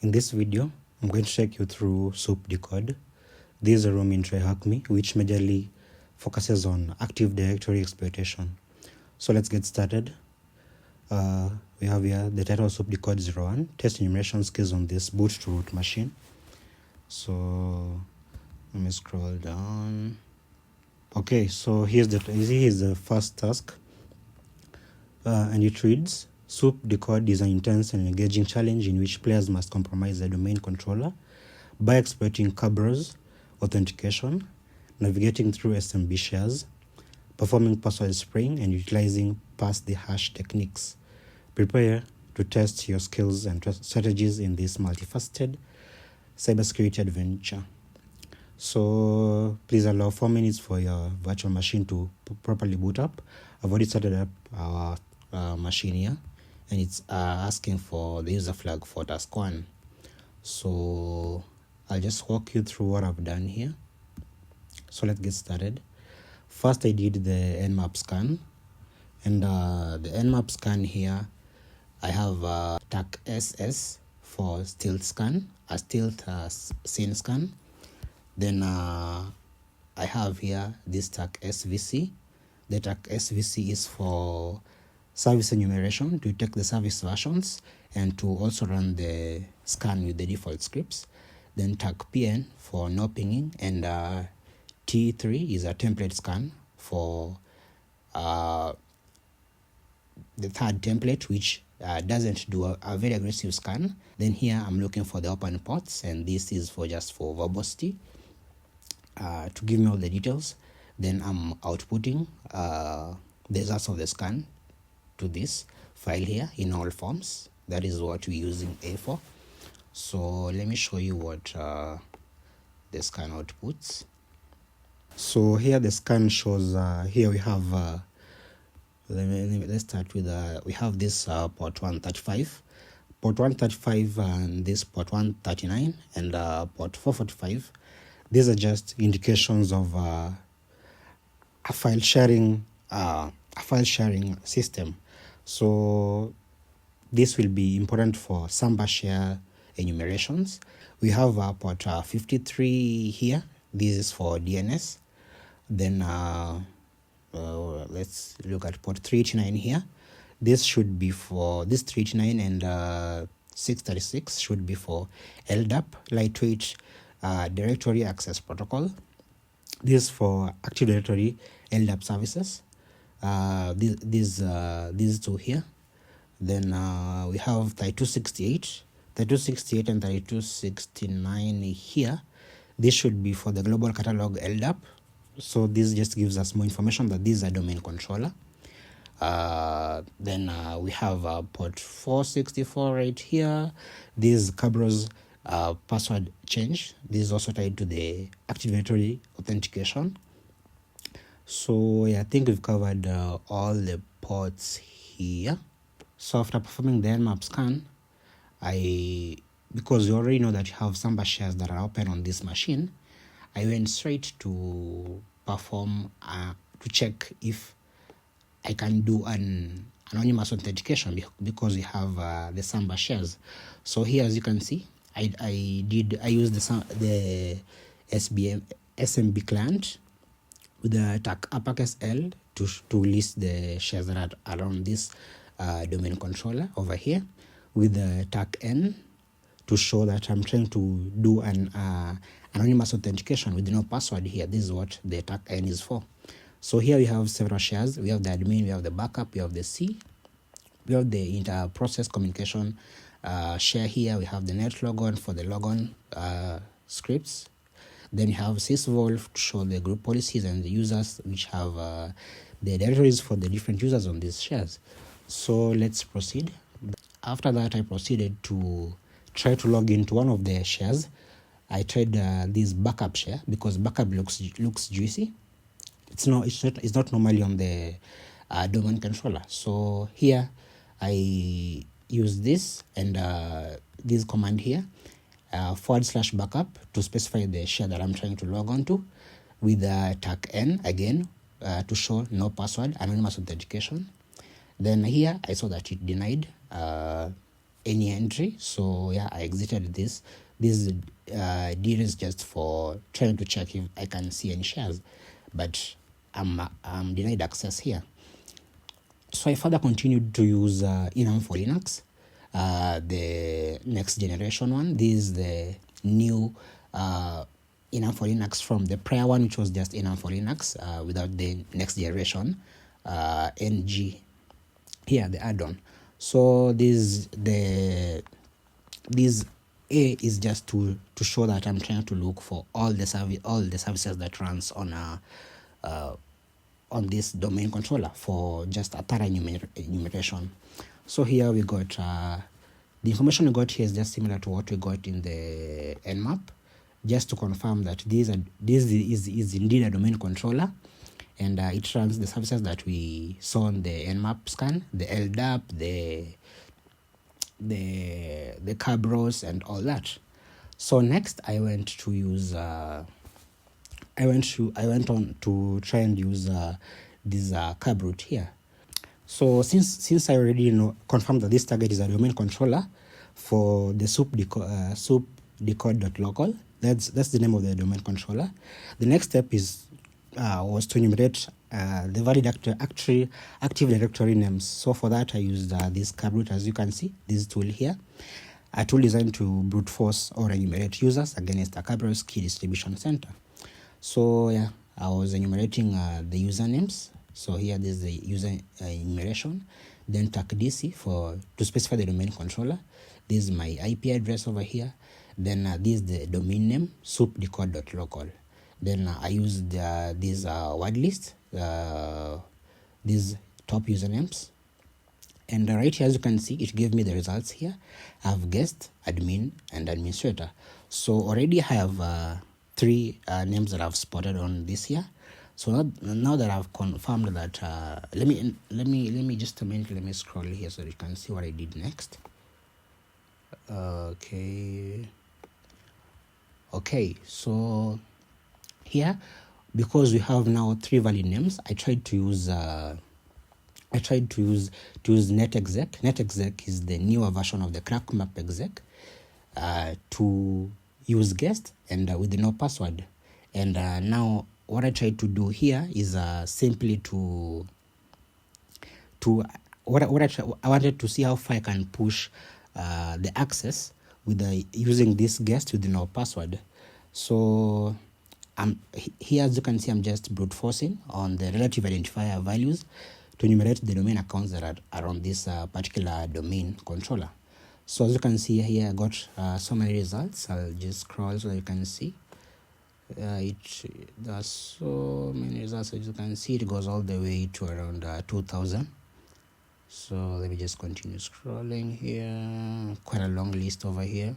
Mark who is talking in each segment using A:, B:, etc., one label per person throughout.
A: In this video, I'm going to take you through Soupedecode. This is a room in TryHackMe which majorly focuses on Active Directory exploitation. So let's get started. We have here the title Soupedecode 01, test enumeration skills on this boot to root machine. So let me scroll down. Okay, so here's the first task, and it reads: Soupedecode is an intense and engaging challenge in which players must compromise the domain controller by exploiting Kerberoasting authentication, navigating through SMB shares, performing password spraying, and utilizing pass-the-hash techniques. Prepare to test your skills and strategies in this multifaceted cybersecurity adventure. So please allow 4 minutes for your virtual machine to properly boot up. I've already started up our machine here, and it's asking for the user flag for task 1. So I'll just walk you through what I've done here. So let's get started. First, I did the Nmap scan, and the Nmap scan here, I have TAC SS for stealth scan, a stealth scene scan. Then I have here this TAC SVC. The TAC SVC is for service enumeration, to take the service versions and to also run the scan with the default scripts. Then TAC PN for no pinging, and T3 is a template scan for the third template, which doesn't do a very aggressive scan. Then here I'm looking for the open ports, and this is for just for verbosity, to give me all the details. Then I'm outputting the results of the scan to this file here in all forms. That is what we're using A for. So let me show you what the scan outputs. So here the scan shows, here we have let's start with we have this port 135, and this port 139, and port 445. These are just indications of a file sharing system. So this will be important for Samba share enumerations. We have port 53 here. This is for DNS. Then let's look at port 389 here. This should be for this 389, and 636 should be for LDAP, lightweight directory access protocol. This is for Active Directory LDAP services. These two here. Then we have 3268 and 3269 here. This should be for the global catalog LDAP. So this just gives us more information that this is a domain controller. Then we have port 464 right here. This is Kerberoasting password change. This is also tied to the Active Directory authentication. So yeah, I think we've covered all the ports here. So after performing the Nmap scan, because you already know that you have Samba shares that are open on this machine, I went straight to perform to check if I can do an anonymous authentication, because we have the Samba shares. So here, as you can see, I used the SMBClient with the tag Impacket L to list the shares that are around this domain controller over here, with the tag N to show that I'm trying to do an anonymous authentication with no password here. This is what the tag N is for. So here we have several shares. We have the admin, we have the backup, we have the C, we have the inter-process communication share here. We have the net logon for the logon scripts. Then you have sysvol to show the group policies and the users, which have the directories for the different users on these shares. So let's proceed. After that, I proceeded to try to log into one of the shares. I tried this backup share, because backup looks juicy. It's not normally on the domain controller. So here I use this and this command here, /backup, to specify the share that I'm trying to log on to, with tag N again to show no password, anonymous authentication. Then here I saw that it denied any entry. So yeah, I exited this. This deal is just for trying to check if I can see any shares, but I'm denied access here. So I further continued to use Enum for Linux, the next generation one. This is the new Enum for Linux from the prior one, which was just Enum for Linux without the next generation NG here, the add-on. So this A is just to show that I'm trying to look for all the services that runs on this domain controller for just a thorough enumeration. So here we got the information we got here is just similar to what we got in the Nmap, just to confirm that this is indeed a domain controller, and it runs the services that we saw on the Nmap scan, the LDAP, the Kerberoasting and all that. So next I went to use I went on to try and use this Kerbrute here. So since I already confirmed that this target is a domain controller for the soupedecode.local, that's the name of the domain controller. The next step was to enumerate the valid active directory names. So for that I used this Kerbrute, as you can see, this tool here, a tool designed to brute force or enumerate users against a Kerberoasting key distribution center. So yeah, I was enumerating the usernames. So here this is the user enumeration. Then TACDC to specify the domain controller. This is my IP address over here. Then this is the domain name, soupedecode.local. Then I used this word list, these top usernames. And right here, as you can see, it gave me the results here. I have guest, admin, and administrator. So already I have 3 names that I've spotted on this here. So now that I've confirmed that, let me just a minute. Let me scroll here so you can see what I did next. Okay. So here, because we have now 3 valid names, I tried to use netexec. Netexec is the newer version of the crackmap exec to use guest and with no password. And now what I tried to do here is simply to I wanted to see how far I can push the access with using this guest with no password. So here, as you can see, I'm just brute forcing on the relative identifier values to enumerate the domain accounts that are on this particular domain controller. So as you can see here, I got so many results. I'll just scroll so you can see. There's so many results. As you can see, it goes all the way to around 2,000. So let me just continue scrolling here. Quite a long list over here.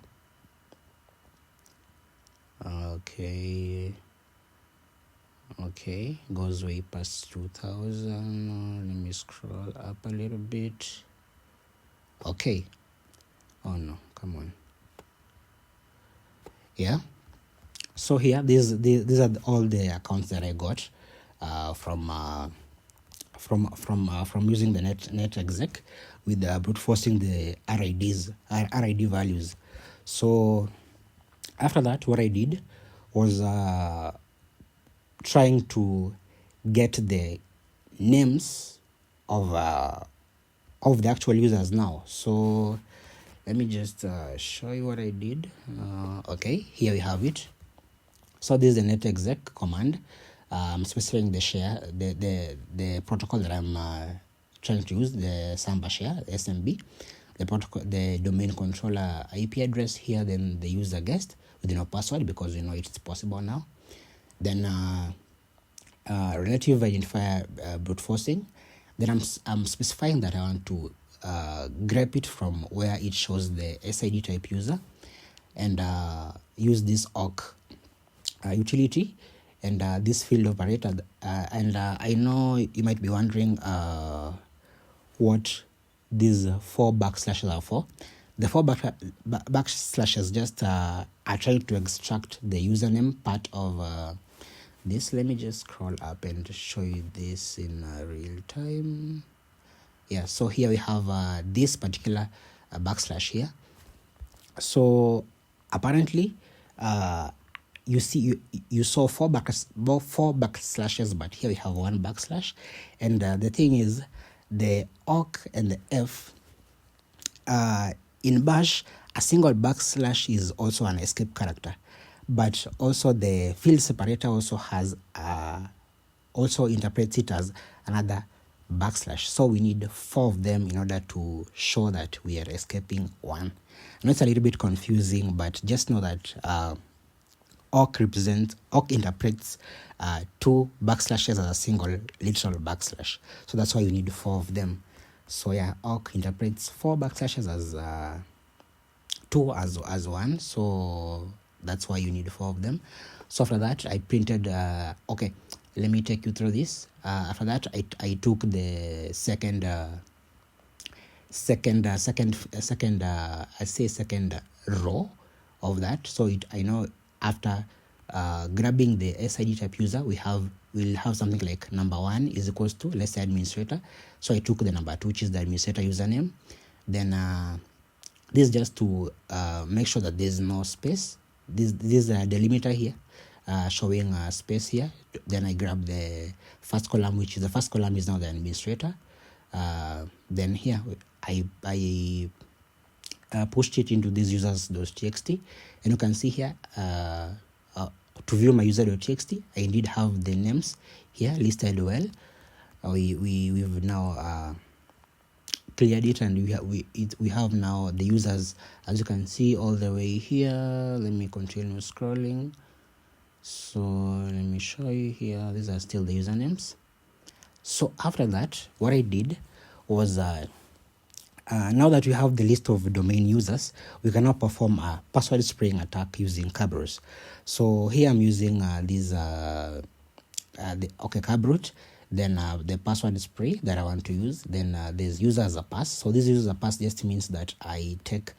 A: Okay, goes way past 2,000. Let me scroll up a little bit. Okay. Oh no, come on. Yeah. So here, these are all the accounts that I got from using the netexec with brute forcing the RID values. So after that, what I did was trying to get the names of the actual users now. So let me just show you what I did. Okay, here we have it. So this is the netexec command. I'm specifying the share, the protocol that I'm trying to use, the Samba share, SMB, the protocol, the domain controller IP address here, then the user guest with no password because it's possible now. Then relative identifier brute forcing. Then I'm specifying that I want to grep it from where it shows the SID type user and use this awk utility and this field operator. And I know you might be wondering what these 4 backslashes are for. The 4 backslashes just are trying to extract the username part of this. Let me just scroll up and show you this in real time. Yeah, so here we have this particular a backslash here. So apparently you see you saw four backslashes, but here we have one backslash. And the thing is, the awk and the f, in bash, a single backslash is also an escape character, but also the field separator also has also interprets it as another backslash. So we need 4 of them in order to show that we are escaping one. I know it's a little bit confusing, but just know that awk interprets 2 backslashes as a single literal backslash. So that's why you need 4 of them. So yeah, awk interprets 4 backslashes as 2 as one. So that's why you need 4 of them. So after that, I printed. Okay, let me take you through this. After that, I took the second row of that. So I know after grabbing the SID type user, we'll have something like number 1 is equals to, let's say, administrator. So I took the number 2, which is the administrator username. Then this is just to make sure that there's no space. This is a delimiter here, showing a space here. Then I grab the first column, which is the first column is now the administrator. Then here I pushed it into this users.txt, and you can see here to view my user.txt, I indeed have the names here listed well. We've now cleared it, and we have now the users, as you can see, all the way here. Let me continue scrolling. So let me show you here. These are still the usernames. So after that, what I did was now that we have the list of domain users, we can now perform a password spraying attack using Kerberoast. So here I'm using Kerbrute, then the password spray that I want to use. Then there's user as a pass. So this user as a pass just means that I take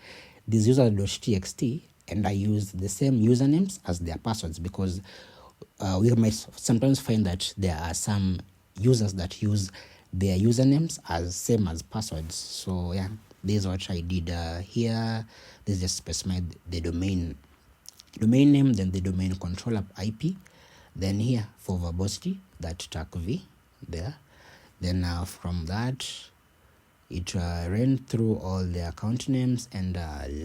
A: this user.txt and I use the same usernames as their passwords, because we might sometimes find that there are some users that use their usernames as same as passwords. So yeah, this is what I did here. This just specified the domain name, then the domain controller IP, then here for verbosity, that tag v there. Then from that, it ran through all the account names, and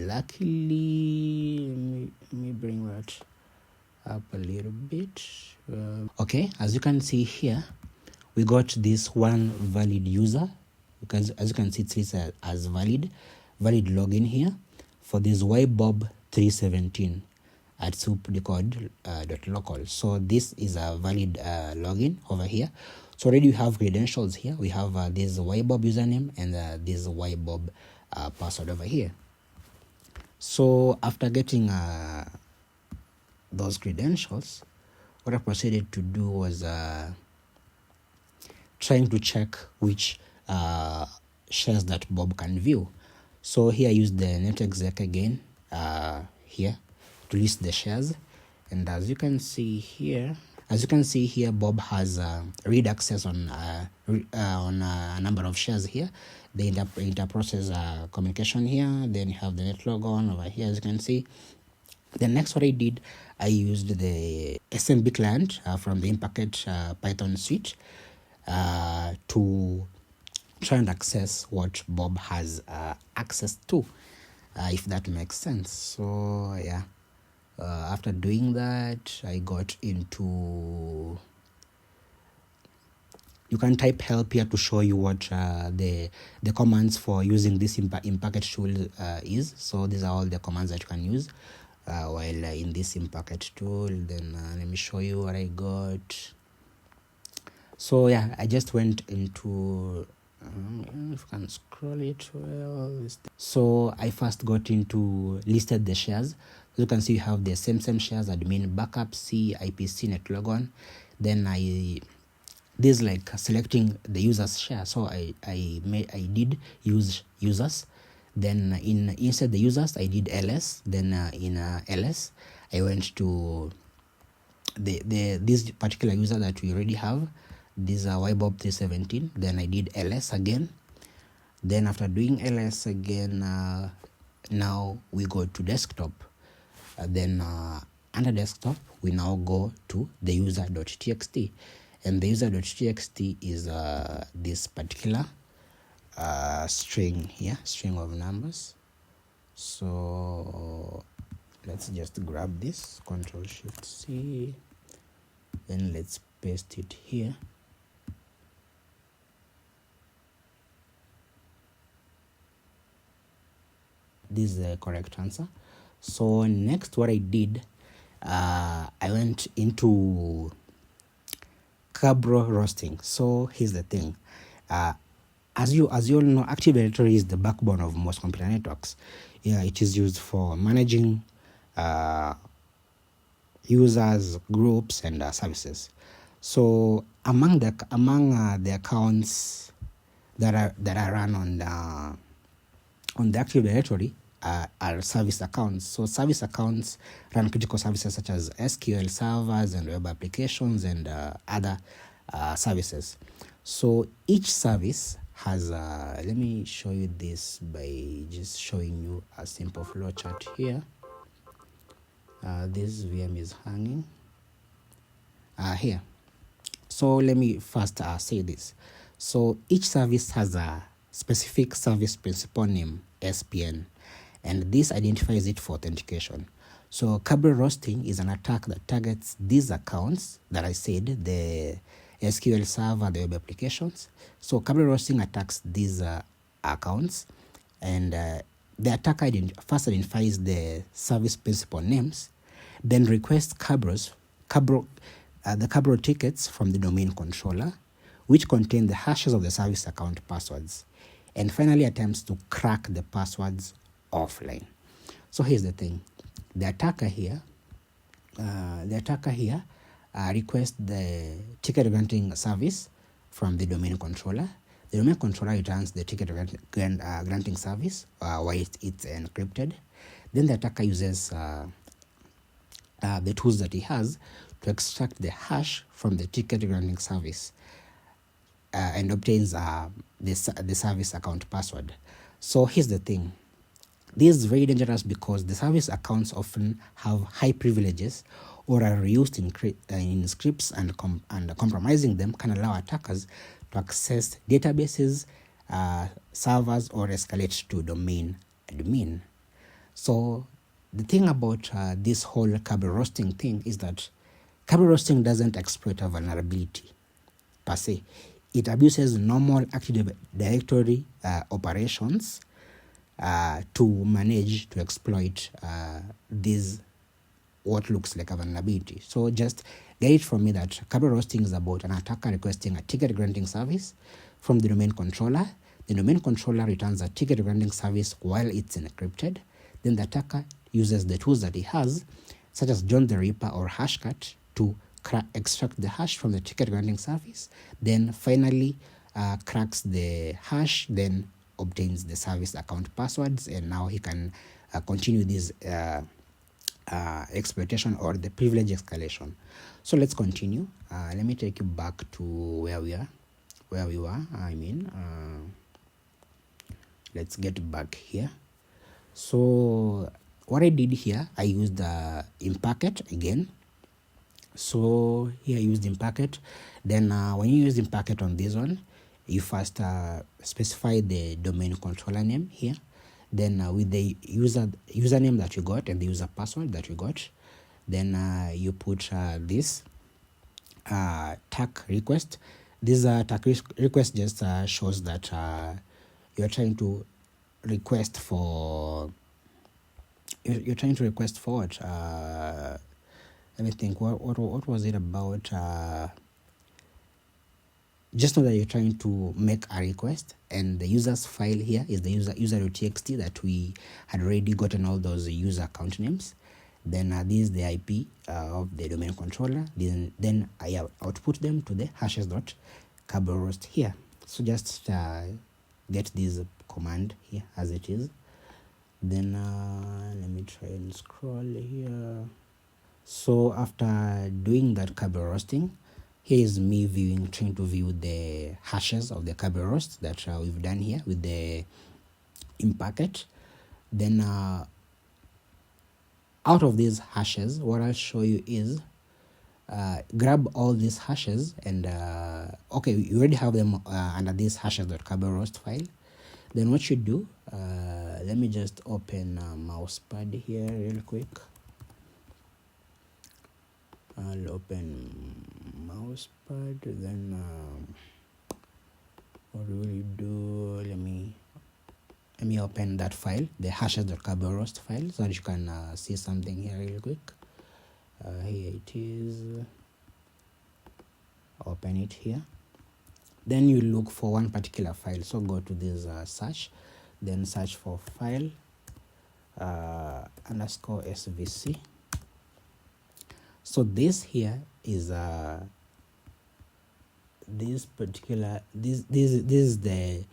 A: luckily, let me bring that up a little bit. Okay, as you can see here, we got this one valid user, because as you can see, it says as valid login here for this ybob317 at soupedecode.local. So this is a valid login over here. So already we have credentials here. We have this ybob username and this ybob password over here. So after getting those credentials, what I proceeded to do was trying to check which shares that Bob can view. So here I used the netexec again here to list the shares, and as you can see here, Bob has read access on a number of shares here. The inter-process communication here. Then you have the net logon over here, as you can see. Then next, what I did, I used the SMBClient from the Impacket Python suite to try and access what Bob has access to, if that makes sense. So yeah, after doing that, I got into, you can type help here to show you what the commands for using this Impacket tool is. So these are all the commands that you can use while in this Impacket tool. Then let me show you what I got. So yeah, I just went into, if I can scroll it well. So I first got into listed the shares. You can see you have the same shares: admin, backup, C, IPC, net logon. Then this is like selecting the user's share. So I did use users. Then inside the users, I did ls. Then in ls, I went to this particular user that we already have. This ybob317. Then I did ls again. Then after doing ls again, now we go to desktop. Then under desktop, we now go to the user.txt, and the user.txt is this particular string here, string of numbers. So let's just grab this, Control Shift C, then let's paste it here. This is the correct answer. So next, what I did, I went into Kerberoasting. So here's the thing. As you all know, Active Directory is the backbone of most computer networks. Yeah, it is used for managing users, groups, and services. So among the accounts that are run on the Active Directory are service accounts. So service accounts run critical services such as SQL servers and web applications and other services. So each service has let me show you this by just showing you a simple flow chart here. This VM is hanging here. So let me first say this. So each service has a specific service principal name, SPN, and this identifies it for authentication. So Kerberoasting is an attack that targets these accounts that I said, the SQL server, the web applications. So Kerberoasting attacks these accounts, and the attacker first identifies the service principal names, then requests the Kerberoast tickets from the domain controller, which contain the hashes of the service account passwords, and finally attempts to crack the passwords offline. So here's the thing. The attacker here requests the ticket granting service from the domain controller. The domain controller returns the ticket granting service while it's encrypted. Then the attacker uses the tools that he has to extract the hash from the ticket granting service and obtains the service account password. So here's the thing. This is very dangerous because the service accounts often have high privileges or are used in scripts, and compromising them can allow attackers to access databases, servers, or escalate to domain admin. So the thing about this whole Kerberoasting thing is that Kerberoasting doesn't exploit a vulnerability per se. It abuses normal Active Directory operations to manage to exploit this what looks like a vulnerability. So just get it from me that Kerberoasting is about an attacker requesting a ticket granting service from the domain controller. The domain controller returns a ticket granting service while it's encrypted. Then the attacker uses the tools that he has, such as John the Ripper or Hashcat, to extract the hash from the ticket granting service. Then finally cracks the hash, then obtains the service account passwords, and now he can continue this exploitation or the privilege escalation. So let's continue. Let me take you back to where we were. Let's get back here. So what I did here, I used Impacket again. So here I used Impacket. Then when you use Impacket on this one, you first specify the domain controller name here. Then with the username that you got and the user password that you got, then you put this tag request. This tag request just shows that you're trying to request for. You're trying to request for it. Let me think. What was it about? Just know that you're trying to make a request, and the user's file here is the user.txt that we had already gotten all those user account names. Then this is the IP of the domain controller. Then I output them to the hashes.kerberoast here. So just get this command here as it is. Then let me try and scroll here. So after doing that Kerberoasting, here is me trying to view the hashes of the Kerberoast that we've done here with the Impacket. Then out of these hashes, what I'll show you is grab all these hashes and okay, you already have them under this hashes.kerberoast file. Then what you do, let me just open mousepad here real quick. I'll open mousepad, then what will you do? Let me open that file, the hashes.kerberoast file, so that you can see something here real quick. Here it is. Open it here. Then you look for one particular file. So go to this search, then search for file _svc. So this here is this is the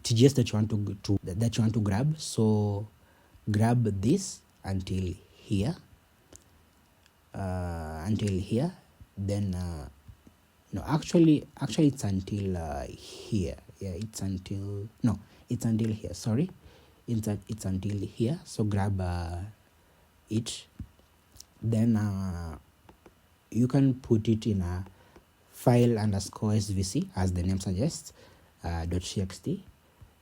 A: TGS that you want to grab. So grab this until here, then no, actually it's until here. Yeah, it's until here, sorry, it's until here. So grab it, then you can put it in a file _svc as the name suggests, .txt.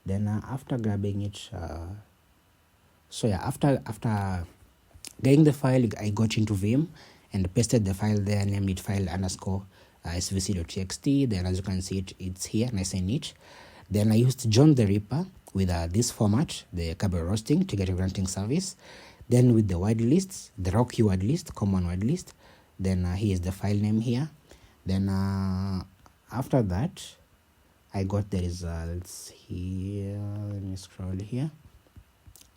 A: Then after grabbing it, so yeah, after getting the file, I got into Vim and pasted the file there, named it file _svc.txt. Then as you can see, it's here, nice and neat. Then I used John the Ripper with this format, the Kerberoasting, to get a granting service. Then with the word lists, the raw keyword list, common word list. Then here's the file name here. Then after that, I got the results here. Let me scroll here.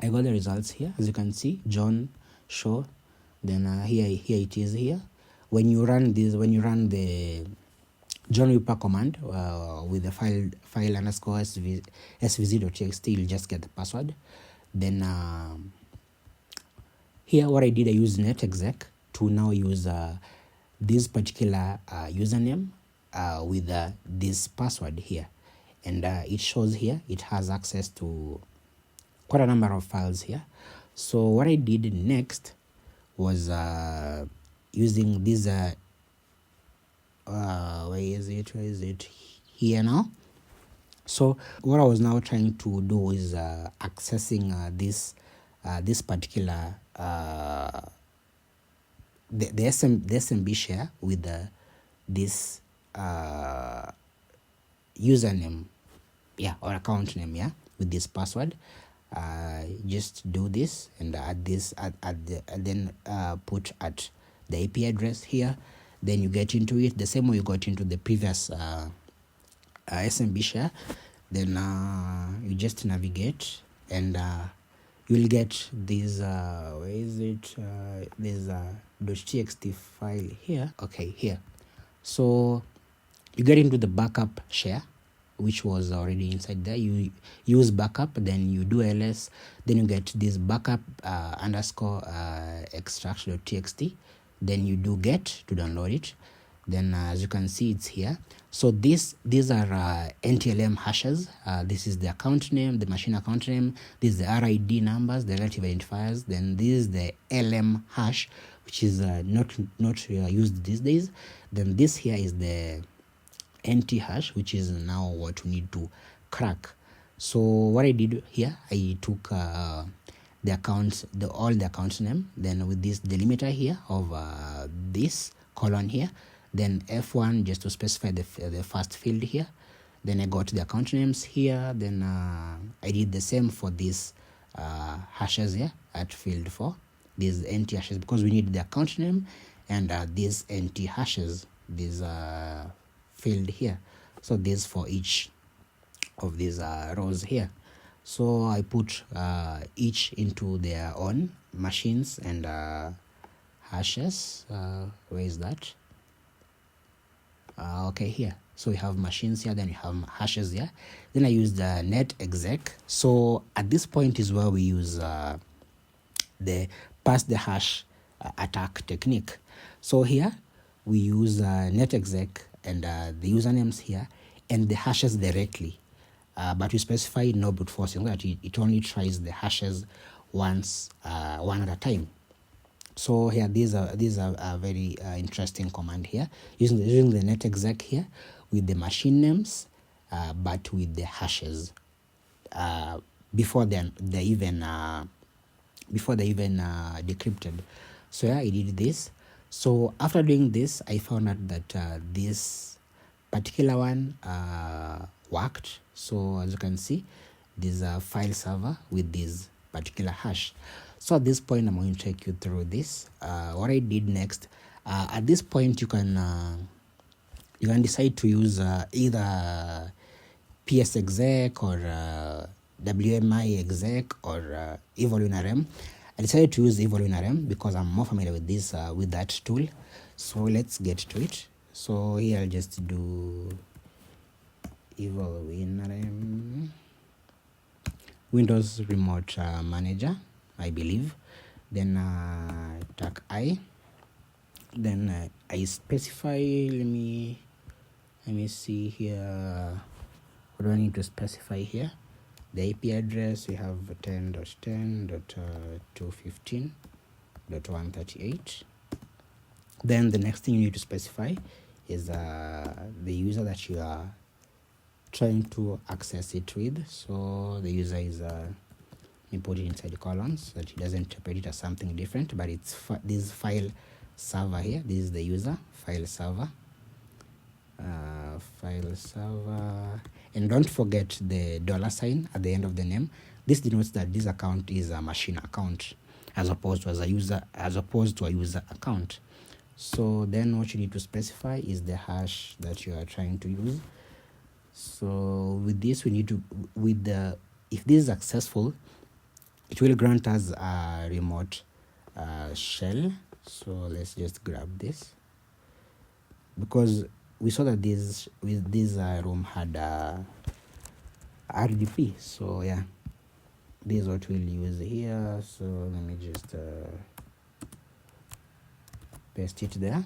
A: I got the results here, as you can see, John show. Then here it is here. When you run the John Ripper command with the file _svc.txt, you'll just get the password. Then here what I did, I used netexec to now use this particular username with this password here, and it shows here it has access to quite a number of files here. So what I did next was using this where is it here now. So what I was now trying to do is accessing this particular the SMB share with this username, yeah, or account name, yeah, with this password. Just do this and add this then put at the IP address here. Then you get into it the same way you got into the previous SMB share. Then you just navigate and you will get this where is it, there's a .txt file here. Okay, here. So you get into the backup share, which was already inside there. You use backup, then you do ls, then you get this backup extract.txt. Then you do get to download it. Then as you can see, it's here. So these are NTLM hashes. This is the account name, the machine account name. This is the RID numbers, the relative identifiers. Then this is the LM hash, which is not used these days. Then this here is the NT hash, which is now what we need to crack. So what I did here, I took all the account name, then with this delimiter here of this colon here, then F1 just to specify the first field here. Then I got the account names here. Then I did the same for these hashes here at field 4, these NT hashes, because we need the account name and these NT hashes, these field here. So this for each of these rows here. So I put each into their own machines and hashes. Where is that? Okay, here. So we have machines here, then we have hashes here. Then I use the netexec. So at this point is where we use the pass the hash attack technique. So here we use netexec and the usernames here and the hashes directly, but we specify no brute forcing, that it only tries the hashes once, one at a time. So here these are a very interesting command here, using the netexec here with the machine names, but with the hashes before they even decrypted. So yeah, I did this. So after doing this, I found out that this particular one worked. So as you can see, there's a file server with this particular hash. So at this point, I'm going to take you through this. What I did next, at this point, you can decide to use either PSExec or WMI exec or Evil-WinRM. I decided to use Evil-WinRM because I'm more familiar with this with that tool. So let's get to it. So here I'll just do Evil-WinRM Windows Remote Manager, I believe. Then tag I. Then I specify. Let me see here. What do I need to specify here? The IP address, we have 10.10.215.138. Then the next thing you need to specify is the user that you are trying to access it with. So the user is, you put it inside the columns so that it doesn't interpret it as something different, but it's this file server here. This is the user, file server. And don't forget the $sign at the end of the name. This denotes that this account is a machine account as opposed to a user account. So then what you need to specify is the hash that you are trying to use. So with this we need to, if this is successful, it will grant us a remote shell. So let's just grab this, because we saw that this room had RDP. So yeah, this is what we'll use here. So let me just paste it there.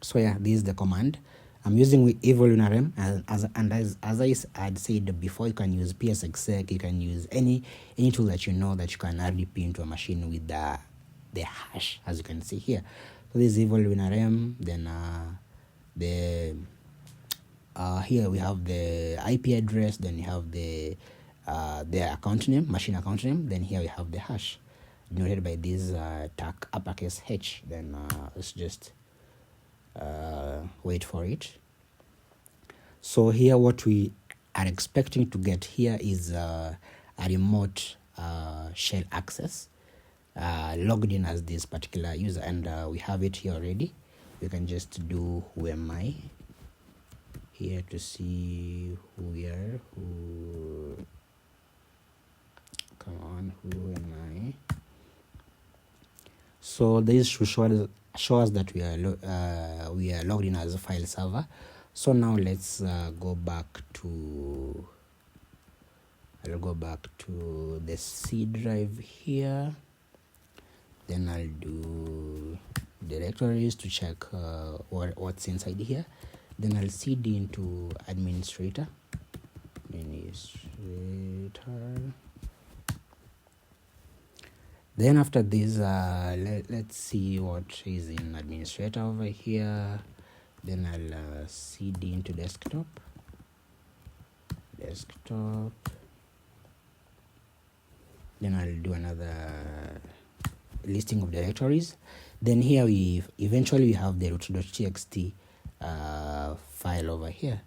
A: So yeah, this is the command I'm using with Evil-WinRM, and as I had said before, you can use PSExec, you can use any tool that you know that you can RDP into a machine with the hash, as you can see here. So this is Evil-WinRM. Then here we have the IP address, then you have the account name, machine account name, then here we have the hash denoted by this tag uppercase H. Then let's just wait for it. So here what we are expecting to get here is a remote shell access logged in as this particular user, and we have it here already. We can just do who am I here to see who we are. Come on, who am I? So this should show us that we are logged in as a file server. So now let's go back to the C drive here. Then I'll do directories to check what's inside here. Then I'll cd into administrator. Then after this, let's see what is in administrator over here. Then I'll cd into desktop. Then I'll do another listing of directories. Then here we eventually have the root.txt file over here.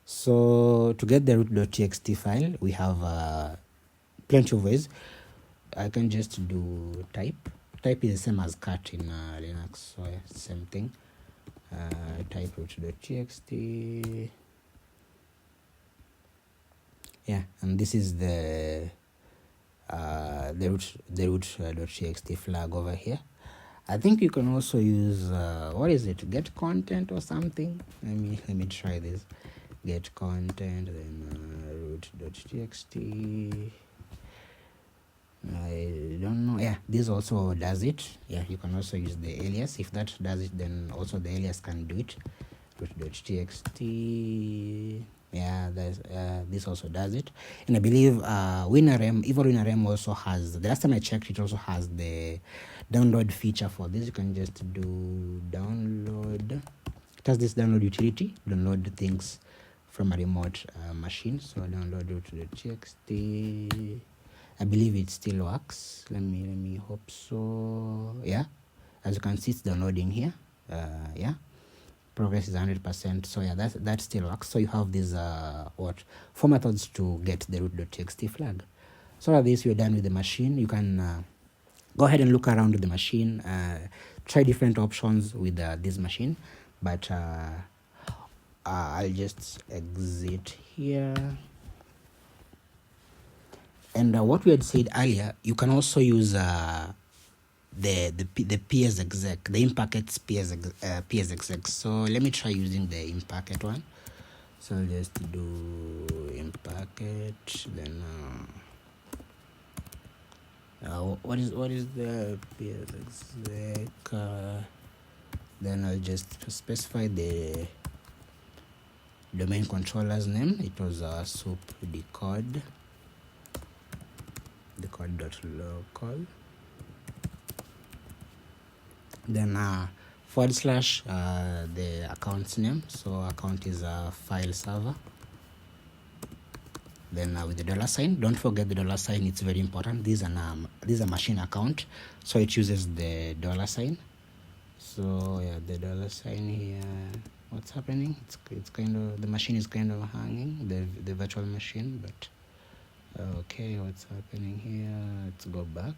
A: So to get the root.txt file, we have plenty of ways. I can just do type. Type is the same as cat in Linux, so yeah, same thing. Type root.txt. Yeah, and this is the root.txt flag over here. I think you can also use what is it? Get content or something. Let me try this. Get content, then root.txt. I don't know. yeah, this also does it. Yeah, you can also use the alias. If that does it, then also the alias can do it. root.txt. Yeah, this also does it. And I believe WinRM, Evil-WinRM also has, the last time I checked, it also has the download feature for this. You can just do download. It has this download utility, download things from a remote machine. So download root.txt. I believe it still works. Let me hope so. Yeah, as you can see, it's downloading here. Yeah, progress is 100%. So yeah, that still works. So you have these four methods to get the root.txt flag. So at this, you're done with the machine. You can go ahead and look around with the machine. Try different options with this machine, but I'll just exit here. And what we had said earlier, you can also use the PS exec, the Impacket PS exec. So let me try using the Impacket one. So I'll just do Impacket. Then what is the PS exec? Then I'll just specify the domain controller's name. It was Soupedecode. Decode.local. Then / the account's name. So account is a file server. Then with the $sign, don't forget the $sign. It's very important. This is a machine account, so it uses the $sign. So yeah, the $sign here. What's happening? It's kind of, the machine is kind of hanging, the virtual machine, but okay, what's happening here? Let's go back.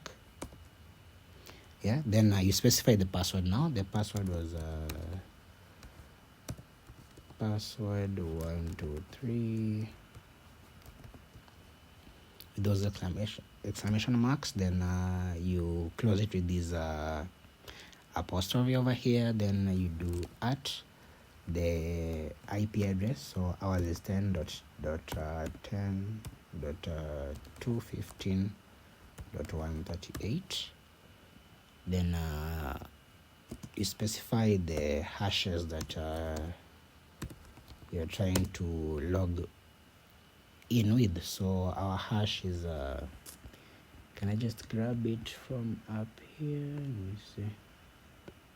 A: Yeah, then you specify the password now. The password was password 123 with those exclamation marks. Then you close it with this apostrophe over here. Then you do at the IP address. So ours is 10.10.215.138. Then you specify the hashes that you're trying to log in with. So our hash is can I just grab it from up here? Let me see.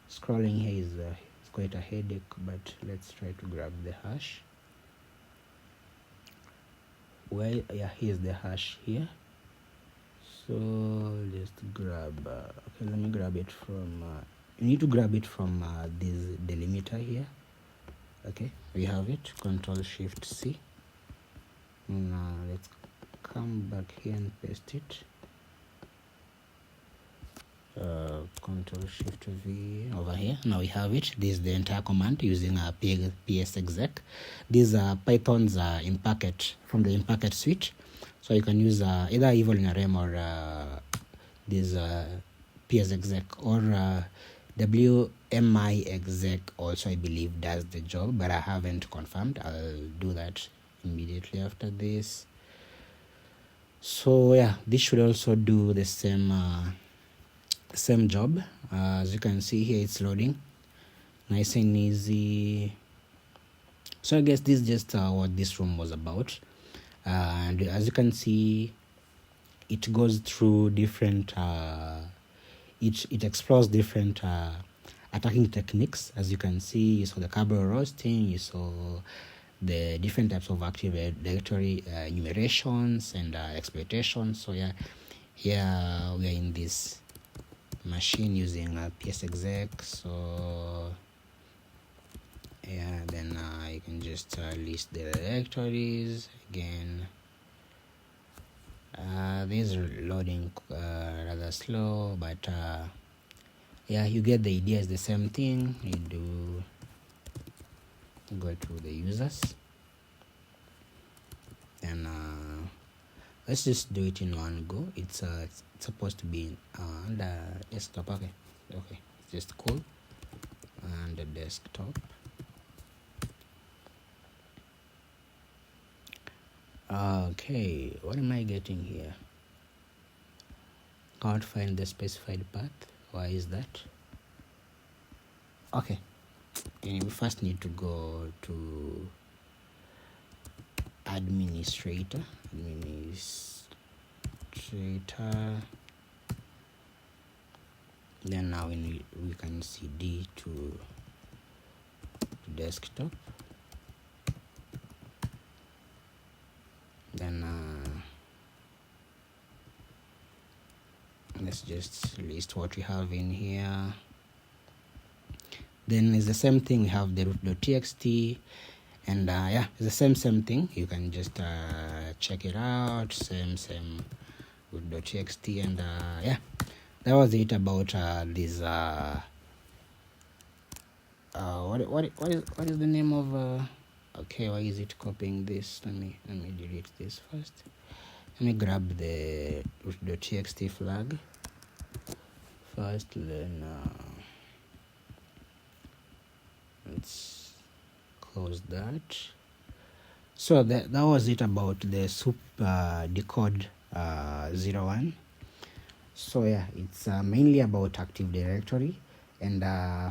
A: Scrolling here is it's quite a headache, but let's try to grab the hash. Well, yeah, here's the hash here. So just grab okay, let me grab it from you need to grab it from this delimiter here. Okay, we have it. Control-Shift-C. Now let's come back here and paste it. Control-Shift-V over here. Now we have it. This is the entire command using a PS exec. These are Python's Impacket from the Impacket suite. So you can use either Evil-WinRM or this PS exec, or WMI exec also, I believe, does the job, but I haven't confirmed. I'll do that immediately after this. So yeah, this should also do the same job. As you can see here, it's loading nice and easy. So I guess this is just what this room was about. And as you can see, it goes through different it explores different attacking techniques. As you can see, you saw the Kerberoasting, you saw the different types of active directory enumerations and exploitations. So yeah, here we are in this machine using PS exec. So yeah, then you can just list the directories again. This is loading rather slow, but yeah, you get the idea. Is the same thing. You do go to the users, and let's just do it in one go. It's supposed to be on the desktop. Okay, it's just cool on the desktop. Okay, what am I getting here? can't find the specified path. Why is that? Okay, we first need to go to administrator. Then now we can cd to desktop. Then let's just list what we have in here. Then it's the same thing. We have the root.txt, and yeah, it's the same thing. You can just check it out. Same root.txt, and yeah, that was it about this. What is the name of? Okay, why is it copying this? Let me delete this first. Let me grab the root.txt flag first. Then let's close that. So that was it about the Soupedecode 01. So yeah, it's mainly about Active Directory, and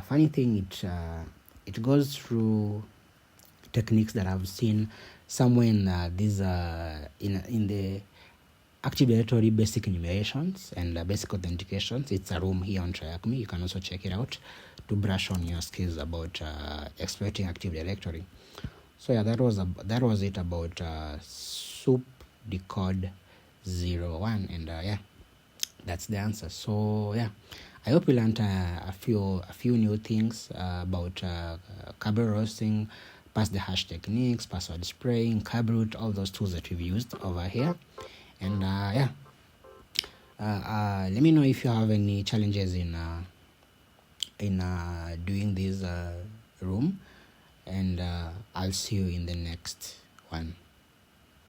A: funny thing, it goes through techniques that I've seen somewhere in these in the Active Directory basic enumerations and basic authentications. It's a room here on TryHackMe. You can also check it out to brush on your skills about exploiting Active Directory. So yeah, that was it about Soupedecode 01, and yeah, that's the answer. So yeah, I hope you learned a few new things about Kerberoasting, pass the hash techniques, password spraying, Kerbrute, all those tools that we've used over here. And yeah, let me know if you have any challenges in doing this room, and I'll see you in the next one.